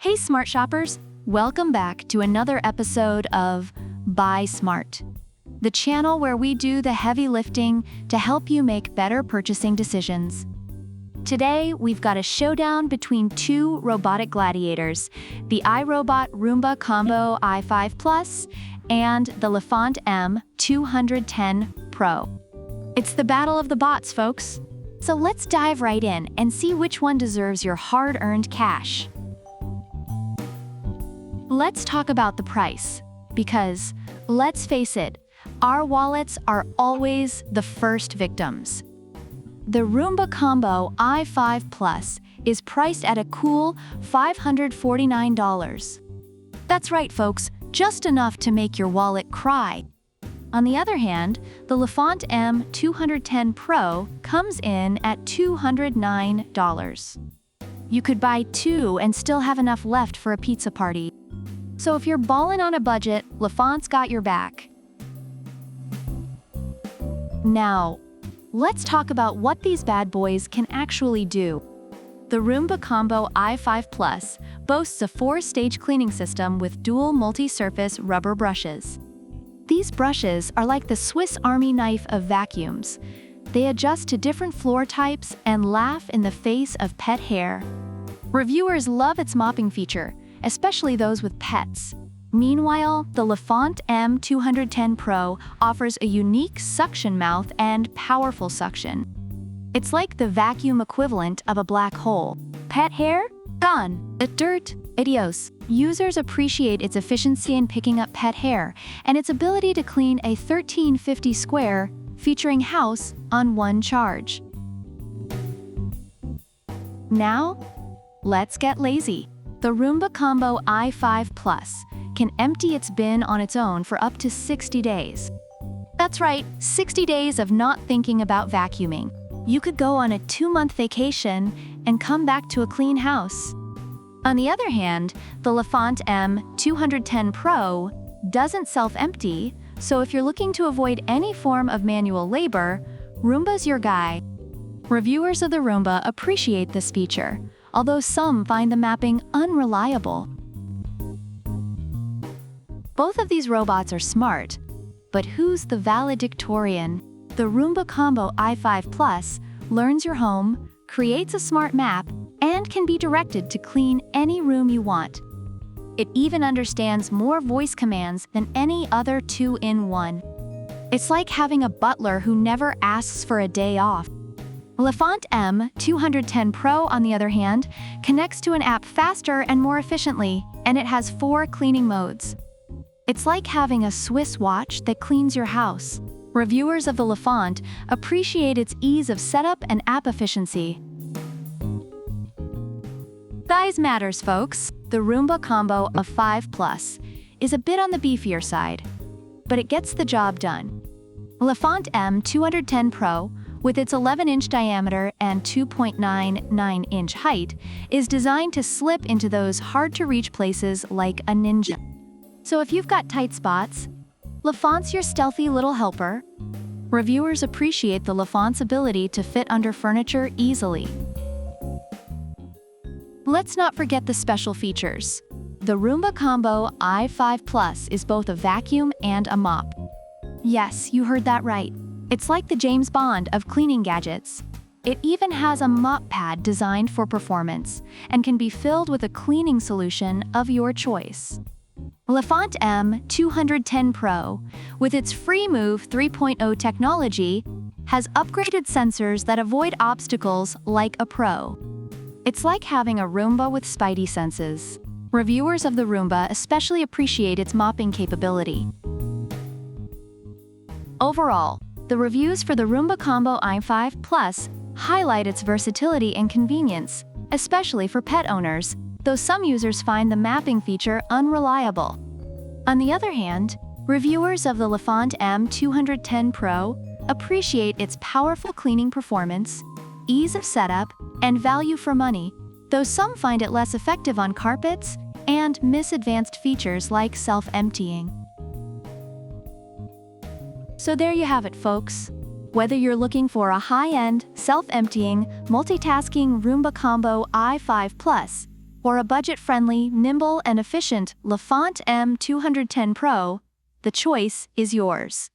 Hey smart shoppers, welcome back to another episode of Buy Smart, the channel where we do the heavy lifting to help you make better purchasing decisions. Today, we've got a showdown between two robotic gladiators, the iRobot Roomba Combo i5 Plus and the Lefant M210 Pro. It's the battle of the bots, folks. So let's dive right in and see which one deserves your hard-earned cash. Let's talk about the price, because, let's face it, our wallets are always the first victims. The Roomba Combo i5 Plus is priced at a cool $549. That's right, folks, just enough to make your wallet cry. On the other hand, the Lefant M210 Pro comes in at $209. You could buy two and still have enough left for a pizza party. So if you're ballin' on a budget, Lefant's got your back. Now, let's talk about what these bad boys can actually do. The Roomba Combo i5 Plus boasts a 4-stage cleaning system with dual multi-surface rubber brushes. These brushes are like the Swiss Army knife of vacuums. They adjust to different floor types and laugh in the face of pet hair. Reviewers love its mopping feature, especially those with pets. Meanwhile, the Lefant M210 Pro offers a unique suction mouth and powerful suction. It's like the vacuum equivalent of a black hole. Pet hair? Gone. Dirt? Adios. Users appreciate its efficiency in picking up pet hair and its ability to clean a 1350 square featuring house on one charge. Now, let's get lazy. The Roomba Combo i5 Plus can empty its bin on its own for up to 60 days. That's right, 60 days of not thinking about vacuuming. You could go on a 2-month vacation and come back to a clean house. On the other hand, the Lefant M210 Pro doesn't self-empty, so if you're looking to avoid any form of manual labor, Roomba's your guy. Reviewers of the Roomba appreciate this feature, although some find the mapping unreliable. Both of these robots are smart, but who's the valedictorian? The Roomba Combo i5 Plus learns your home, creates a smart map, and can be directed to clean any room you want. It even understands more voice commands than any other 2-in-1. It's like having a butler who never asks for a day off. Lefant M210 Pro, on the other hand, connects to an app faster and more efficiently, and it has 4 cleaning modes. It's like having a Swiss watch that cleans your house. Reviewers of the Lefant appreciate its ease of setup and app efficiency. Size matters, folks. The Roomba Combo i5 Plus is a bit on the beefier side, but it gets the job done. Lefant M210 Pro, with its 11-inch diameter and 2.99-inch height, is designed to slip into those hard-to-reach places like a ninja. So if you've got tight spots, Lefant's your stealthy little helper. Reviewers appreciate the Lefant's ability to fit under furniture easily. Let's not forget the special features. The Roomba Combo i5 Plus is both a vacuum and a mop. Yes, you heard that right. It's like the James Bond of cleaning gadgets. It even has a mop pad designed for performance and can be filled with a cleaning solution of your choice. Lefant M210 Pro, with its FreeMove 3.0 technology, has upgraded sensors that avoid obstacles like a pro. It's like having a Roomba with spidey senses. Reviewers of the Roomba especially appreciate its mopping capability. Overall, the reviews for the Roomba Combo i5 Plus highlight its versatility and convenience, especially for pet owners, though some users find the mapping feature unreliable. On the other hand, reviewers of the Lefant M210 Pro appreciate its powerful cleaning performance, ease of setup, and value for money, though some find it less effective on carpets and miss advanced features like self-emptying. So there you have it, folks. Whether you're looking for a high-end, self-emptying, multitasking Roomba Combo i5 Plus, or a budget-friendly, nimble, and efficient Lefant M210 Pro, the choice is yours.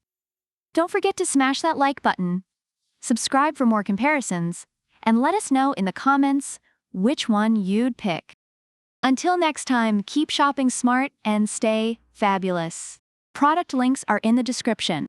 Don't forget to smash that like button, subscribe for more comparisons, and let us know in the comments which one you'd pick. Until next time, keep shopping smart and stay fabulous. Product links are in the description.